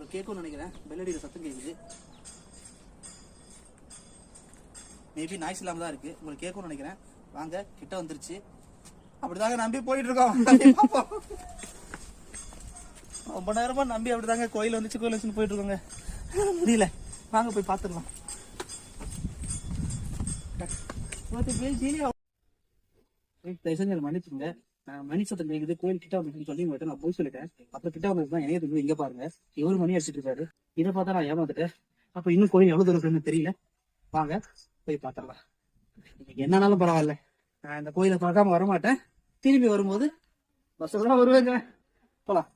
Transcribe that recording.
உங்களுக்கு கேட்கும்னு நினைக்கிறேன். பெல்லடியில் சத்தம் கேட்குது. மேபி நாய்ஸ் இல்லாமல் தான் இருக்குது. உங்களுக்கு கேட்கும்னு நினைக்கிறேன். வாங்க, கிட்ட வந்துருச்சு. அப்படிதாங்க நம்பி போயிட்டு இருக்கோம். ரொம்ப நேரமா நம்பி அப்படிதாங்க கோயில் வந்துச்சு போயிட்டு இருக்கோங்க. முடியல, வாங்க போய் பார்த்துடலாம். மன்னிச்சுங்க, மணி சத்தம் கேக்குது, கோயில் கிட்ட வந்து சொல்லி உங்கள்கிட்ட நான் போய் சொல்லிட்டேன். அப்புறம் கிட்ட வந்து இணையத்துக்கு இங்க பாருங்க, இவரு மணி அடிச்சிட்டு இருக்காரு. இதை பார்த்தா நான் ஏமாந்துட்டேன். அப்ப இன்னும் கோயில் எவ்வளவு தூரம் தெரியல. வாங்க போய் பார்த்துடலாம். என்னன்னாலும் பரவாயில்ல, நான் இந்த கோயிலை பார்க்காம வரமாட்டேன். திரும்பி வரும்போது பஸ் தான் வருவேங்க. போலாம்.